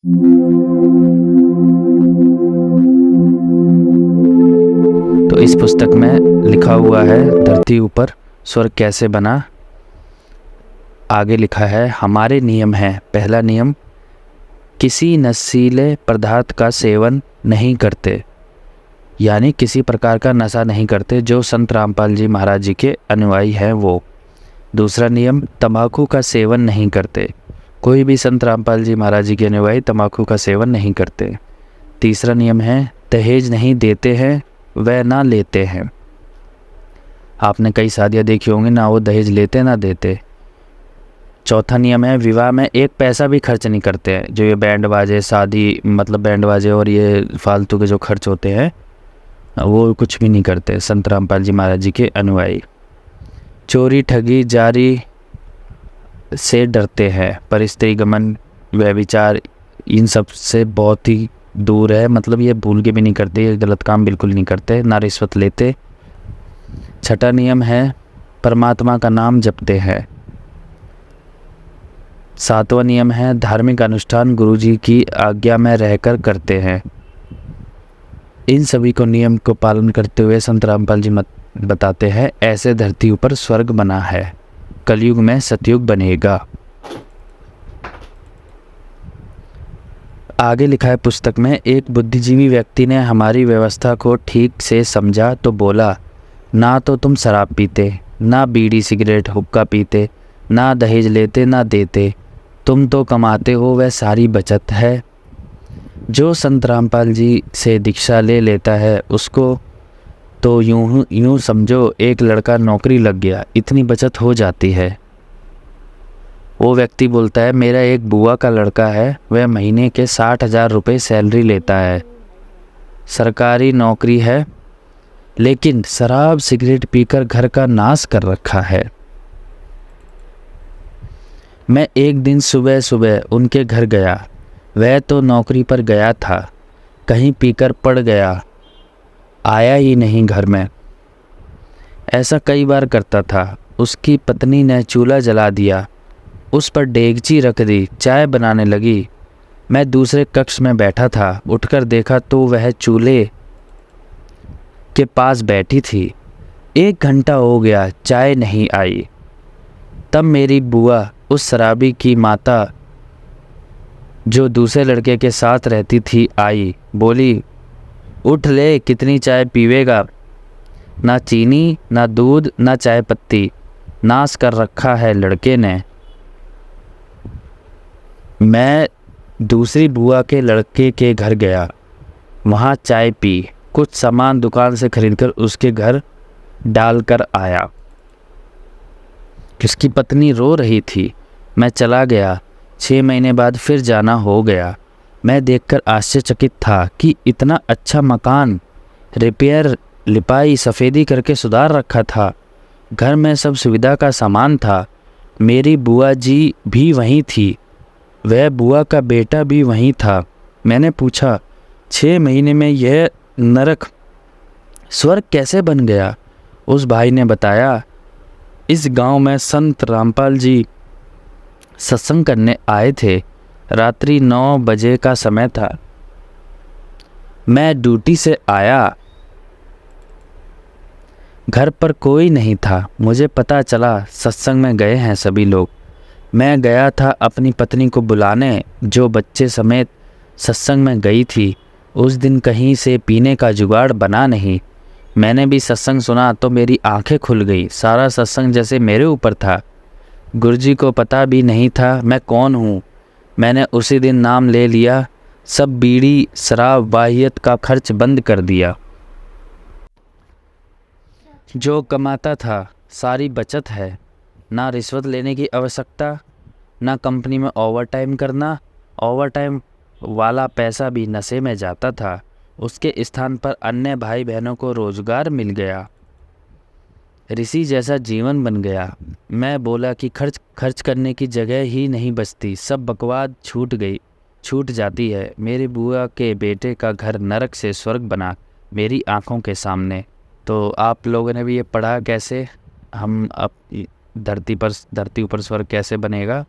तो इस पुस्तक में लिखा हुआ है धरती ऊपर स्वर्ग कैसे बना। आगे लिखा है हमारे नियम हैं। पहला नियम, किसी नशीले पदार्थ का सेवन नहीं करते, यानी किसी प्रकार का नशा नहीं करते, जो संत रामपाल जी महाराज जी के अनुयायी हैं वो। दूसरा नियम, तंबाकू का सेवन नहीं करते। कोई भी संत रामपाल जी महाराज जी के अनुयायी तंबाकू का सेवन नहीं करते। तीसरा नियम है, दहेज नहीं देते हैं वह ना लेते हैं। आपने कई शादियाँ देखी होंगी, ना वो दहेज लेते ना देते। चौथा नियम है, विवाह में एक पैसा भी खर्च नहीं करते हैं। जो ये बैंड बाजे शादी, मतलब बैंड बाजे और ये फालतू के जो खर्च होते हैं वो कुछ भी नहीं करते संत रामपाल जी महाराज जी के अनुयायी। चोरी ठगी जारी से डरते हैं, पर स्त्री गमन व्यभिचार इन सब से बहुत ही दूर है, मतलब ये भूल के भी नहीं करते, ये गलत काम बिल्कुल नहीं करते, ना रिश्वत लेते। छठा नियम है, परमात्मा का नाम जपते हैं। सातवां नियम है, धार्मिक अनुष्ठान गुरुजी की आज्ञा में रहकर करते हैं। इन सभी को नियम को पालन करते हुए संत रामपाल जी बताते हैं ऐसे धरती ऊपर स्वर्ग बना है, कलयुग में सतयुग बनेगा। आगे लिखा है पुस्तक में, एक बुद्धिजीवी व्यक्ति ने हमारी व्यवस्था को ठीक से समझा तो बोला, ना तो तुम शराब पीते, ना बीड़ी सिगरेट हुक्का पीते, ना दहेज लेते ना देते, तुम तो कमाते हो, वह सारी बचत है। जो संत रामपाल जी से दीक्षा ले लेता है उसको तो यूं समझो एक लड़का नौकरी लग गया, इतनी बचत हो जाती है। वो व्यक्ति बोलता है, मेरा एक बुआ का लड़का है, वह महीने के 60,000 रुपये सैलरी लेता है, सरकारी नौकरी है, लेकिन शराब सिगरेट पीकर घर का नाश कर रखा है। मैं एक दिन सुबह सुबह उनके घर गया, वह तो नौकरी पर गया था, कहीं पीकर पड़ गया, आया ही नहीं घर में। ऐसा कई बार करता था। उसकी पत्नी ने चूल्हा जला दिया, उस पर डेगची रख दी, चाय बनाने लगी। मैं दूसरे कक्ष में बैठा था, उठकर देखा तो वह चूल्हे के पास बैठी थी। 1 घंटा हो गया, चाय नहीं आई। तब मेरी बुआ उस शराबी की माता जो दूसरे लड़के के साथ रहती थी आई, बोली, उठ ले, कितनी चाय पीवेगा, ना चीनी ना दूध ना चाय पत्ती, नाश कर रखा है लड़के ने। मैं दूसरी बुआ के लड़के के घर गया, वहाँ चाय पी, कुछ सामान दुकान से खरीदकर उसके घर डाल कर आया। उसकी पत्नी रो रही थी। मैं चला गया। 6 महीने बाद फिर जाना हो गया। मैं देखकर आश्चर्यचकित था कि इतना अच्छा मकान रिपेयर लिपाई सफ़ेदी करके सुधार रखा था। घर में सब सुविधा का सामान था। मेरी बुआ जी भी वहीं थी, वह बुआ का बेटा भी वहीं था। मैंने पूछा, 6 महीने में यह नरक स्वर्ग कैसे बन गया? उस भाई ने बताया, इस गांव में संत रामपाल जी सत्संग करने आए थे। रात्रि 9 बजे का समय था। मैं ड्यूटी से आया, घर पर कोई नहीं था। मुझे पता चला सत्संग में गए हैं सभी लोग। मैं गया था अपनी पत्नी को बुलाने, जो बच्चे समेत सत्संग में गई थी। उस दिन कहीं से पीने का जुगाड़ बना नहीं। मैंने भी सत्संग सुना तो मेरी आंखें खुल गई। सारा सत्संग जैसे मेरे ऊपर था। गुरुजी को पता भी नहीं था मैं कौन हूँ। मैंने उसी दिन नाम ले लिया। सब बीड़ी शराब वाहियत का खर्च बंद कर दिया। जो कमाता था सारी बचत है। ना रिश्वत लेने की आवश्यकता, ना कंपनी में ओवरटाइम करना। ओवरटाइम वाला पैसा भी नशे में जाता था। उसके स्थान पर अन्य भाई बहनों को रोज़गार मिल गया। ऋषि जैसा जीवन बन गया। मैं बोला कि खर्च करने की जगह ही नहीं बचती। सब बकवाद छूट जाती है। मेरी बुआ के बेटे का घर नरक से स्वर्ग बना मेरी आंखों के सामने। तो आप लोगों ने भी ये पढ़ा कैसे हम अब धरती ऊपर स्वर्ग कैसे बनेगा।